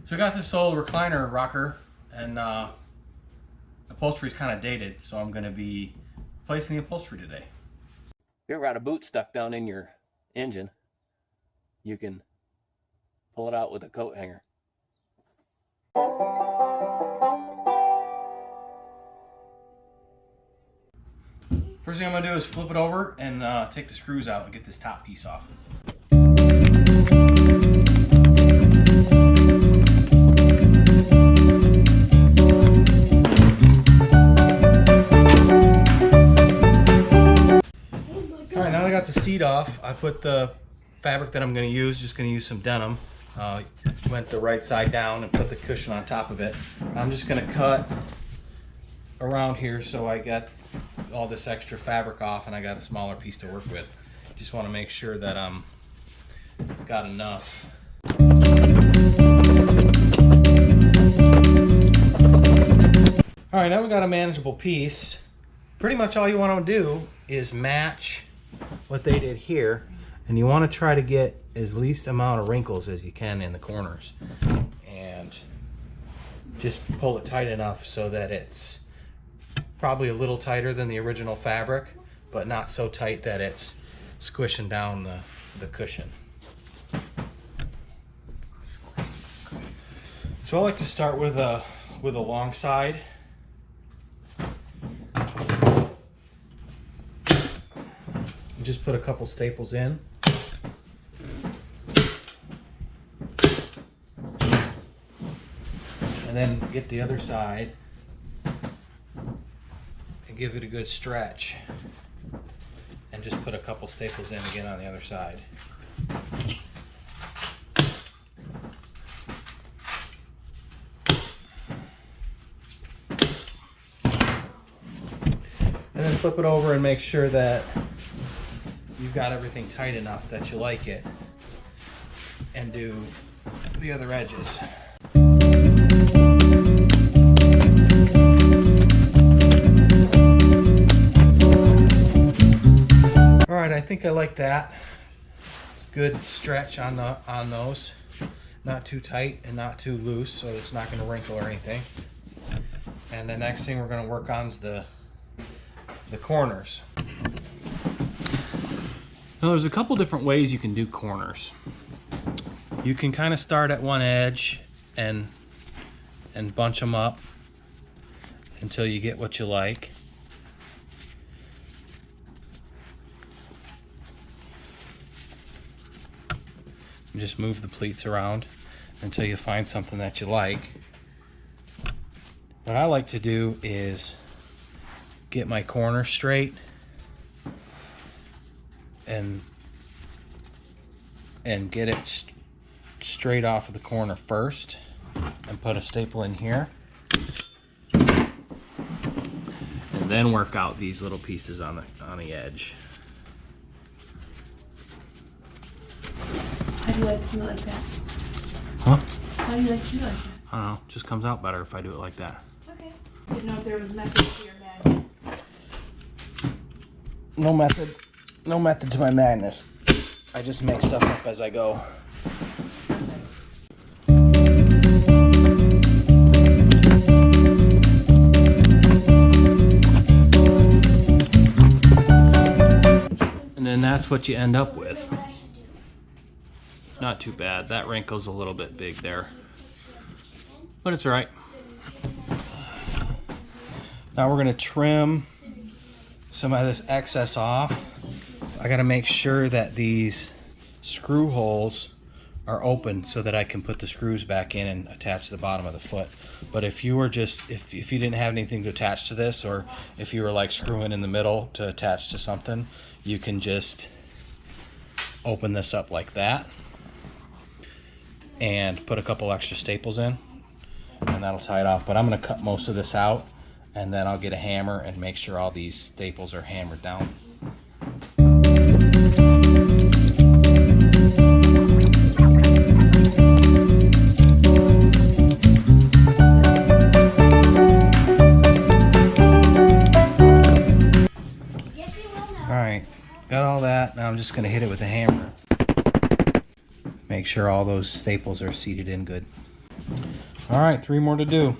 So I got this old recliner rocker, and the upholstery is kind of dated, so I'm going to be replacing the upholstery today. If you ever got a boot stuck down in your engine, you can pull it out with a coat hanger. First thing I'm going to do is flip it over and take the screws out and get this top piece off. Alright, now that I got the seat off, I put the fabric that I'm going to use, just going to use some denim. Went the right side down and put the cushion on top of it. I'm just going to cut around here so I get all this extra fabric off and I got a smaller piece to work with. Just want to make sure that I'm got enough. Alright, now we got a manageable piece. Pretty much all you want to do is match what they did here, and you want to try to get as least amount of wrinkles as you can in the corners, and just pull it tight enough so that it's probably a little tighter than the original fabric, but not so tight that it's squishing down the cushion. So I like to start with a long side. Just put a couple staples in. And then get the other side and give it a good stretch. And just put a couple staples in again on the other side. And then flip it over and make sure that you've got everything tight enough that you like it, and do the other edges. Alright, I think I like that. It's good stretch on those. Not too tight and not too loose, so it's not going to wrinkle or anything. And the next thing we're going to work on is the corners. Now there's a couple different ways you can do corners. You can kind of start at one edge and bunch them up until you get what you like. And just move the pleats around until you find something that you like. What I like to do is get my corner straight and get it straight off of the corner first, and put a staple in here, and then work out these little pieces on the edge. How do you like to do it like that? Huh? How do you like to do it like that? I don't know, just comes out better if I do it like that. Okay. Didn't know if there was method to your madness. No method to my madness. I just make stuff up as I go. And then that's what you end up with. Not too bad. That wrinkle's a little bit big there, but it's all right. Now we're going to trim some of this excess off. I got to make sure that these screw holes are open so that I can put the screws back in and attach to the bottom of the foot. But if you were just, if you didn't have anything to attach to this, or if you were like screwing in the middle to attach to something, you can just open this up like that and put a couple extra staples in, and that'll tie it off. But I'm going to cut most of this out, and then I'll get a hammer and make sure all these staples are hammered down. Alright, got all that. Now I'm just going to hit it with a hammer. Make sure all those staples are seated in good. All right, 3 more to do.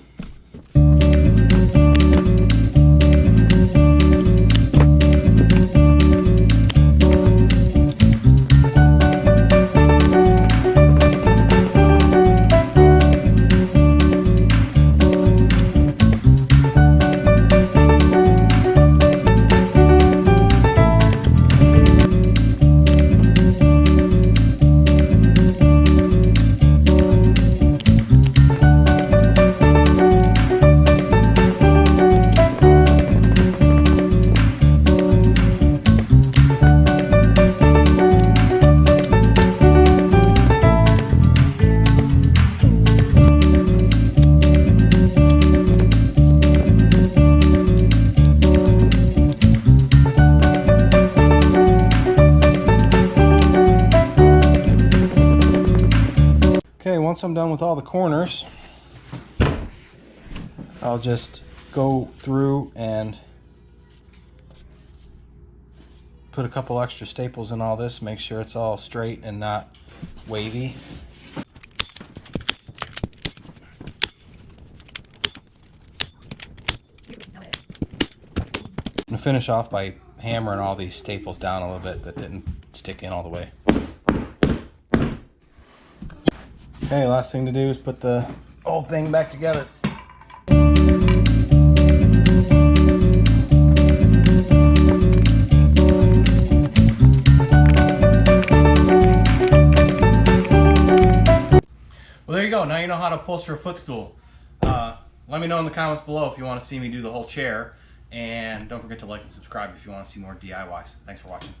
Okay, once I'm done with all the corners, I'll just go through and put a couple extra staples in all this, make sure it's all straight and not wavy. I'm gonna finish off by hammering all these staples down a little bit that didn't stick in all the way. Okay, last thing to do is put the whole thing back together. Well, there you go. Now you know how to upholster a footstool. Let me know in the comments below if you want to see me do the whole chair. And don't forget to like and subscribe if you want to see more DIYs. Thanks for watching.